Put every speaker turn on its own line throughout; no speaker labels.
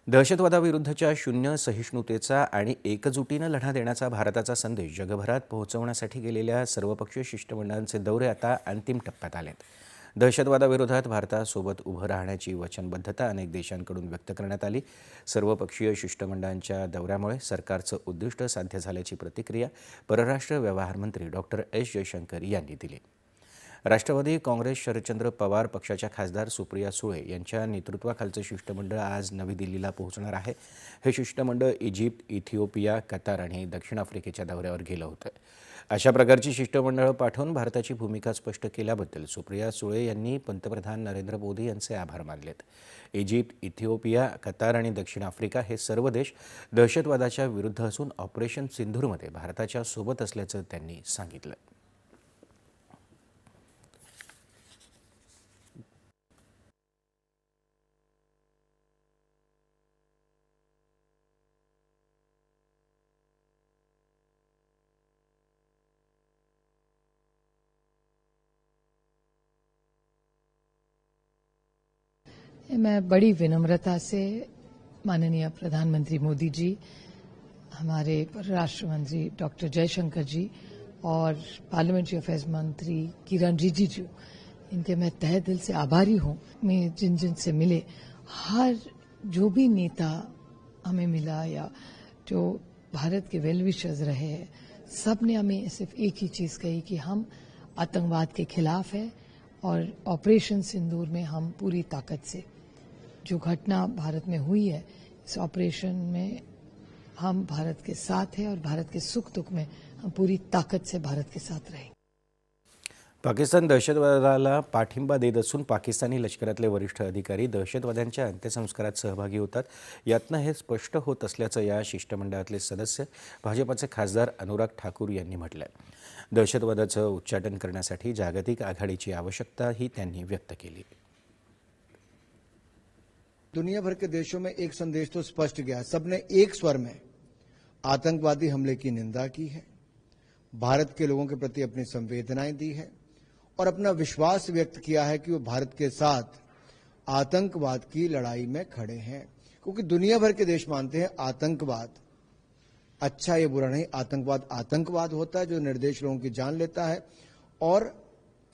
दहशतवादाविरुद्धच्या शून्य सहिष्णुतेचा आणि एकजुटीनं लढा देण्याचा भारताचा संदेश जगभरात पोहोचवण्यासाठी गेलेल्या सर्वपक्षीय शिष्टमंडळांचे दौरे आता अंतिम टप्प्यात आलेत. दहशतवादाविरोधात भारतासोबत उभं राहण्याची वचनबद्धता अनेक देशांकडून व्यक्त करण्यात आली. सर्वपक्षीय शिष्टमंडळांच्या दौऱ्यामुळे सरकारचं उद्दिष्ट साध्य झाल्याची प्रतिक्रिया परराष्ट्र व्यवहार मंत्री डॉक्टर एस जयशंकर यांनी दिली. राष्ट्रवादी काँग्रेस शरदचंद्र पवार पक्षाच्या खासदार सुप्रिया सुळे यांच्या नेतृत्वाखालचं शिष्टमंडळ आज नवी दिल्लीला पोहोचणार आहे. हे शिष्टमंडळ इजिप्त, इथिओपिया, कतार आणि दक्षिण आफ्रिकेच्या दौऱ्यावर गेलं होतं. अशा प्रकारची शिष्टमंडळं पाठवून भारताची भूमिका स्पष्ट केल्याबद्दल सुप्रिया सुळे यांनी पंतप्रधान नरेंद्र मोदी यांचे आभार मानलेत. इजिप्त, इथिओपिया, कतार आणि दक्षिण आफ्रिका हे सर्व देश दहशतवादाच्या विरुद्ध असून ऑपरेशन सिंधूरमध्ये भारताच्या सोबत असल्याचं त्यांनी सांगितलं.
मैं बड़ी विनम्रता से माननीय प्रधानमंत्री मोदी जी, हमारे परराष्ट्र मंत्री डॉक्टर जयशंकर जी और पार्लियामेंट्री अफेयर्स मंत्री किरण रिजिजू, इनके मैं तहे दिल से आभारी हूँ. मैं जिन जिन से मिले, हर जो भी नेता हमें मिला या जो भारत के वेल विशर्स रहे हैं, सब ने हमें सिर्फ एक ही चीज़ कही कि हम आतंकवाद के खिलाफ है और ऑपरेशन सिंदूर में हम पूरी ताकत से, जो घटना भारत में हुई है, इस ऑपरेशन में हम भारत के साथ हैं और भारत के सुख दुख में हम पूरी ताकत से भारत के साथ रहेंगे.
पाकिस्तान दहशतवादाला पाठिंबा देत असून पाकिस्तानी लष्करातले वरिष्ठ अधिकारी दहशतवाद्यांच्या अंत्यसंस्कारात सहभागी होतात. यातनं हे स्पष्ट होत असल्याचं या शिष्टमंडळातले सदस्य भाजपाचे खासदार अनुराग ठाकूर यांनी म्हटलंय. दहशतवादाचं उच्चाटन करण्यासाठी जागतिक आघाडीची आवश्यकताही त्यांनी व्यक्त केली.
दुनिया भर के देशों में एक संदेश तो स्पष्ट गया, सबने एक स्वर में आतंकवादी हमले की निंदा की है, भारत के लोगों के प्रति अपनी संवेदनाएं दी है और अपना विश्वास व्यक्त किया है कि वो भारत के साथ आतंकवाद की लड़ाई में खड़े हैं. क्योंकि दुनिया भर के देश मानते हैं आतंकवाद अच्छा या बुरा नहीं, आतंकवाद आतंकवाद होता है जो निर्देश लोगों की जान लेता है. और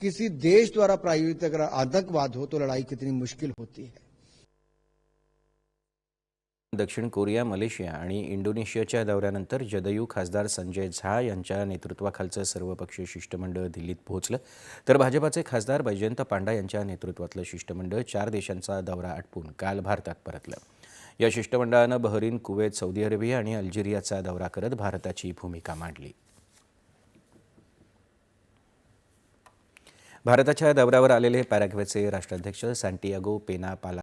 किसी देश द्वारा प्रायोजित अगर आतंकवाद हो तो लड़ाई कितनी मुश्किल होती है.
दक्षिण कोरिया, मलेशिया आणि इंडोनेशियाच्या दौऱ्यानंतर जदयू खासदार संजय झा यांच्या नेतृत्वाखालचं सर्वपक्षीय शिष्टमंडळ दिल्लीत पोहोचलं. तर भाजपाचे खासदार बैजयंत पांडा यांच्या नेतृत्वातलं शिष्टमंडळ 4 देशांचा दौरा आटपून काल भारतात परतलं. या शिष्टमंडळानं बहरीन, कुवेत, सौदी अरेबिया आणि अल्जेरियाचा दौरा करत भारताची भूमिका मांडली. भारताच्या दौऱ्यावर आलेले पॅराग्वेचे राष्ट्राध्यक्ष सॅन्टियागो पेना पाला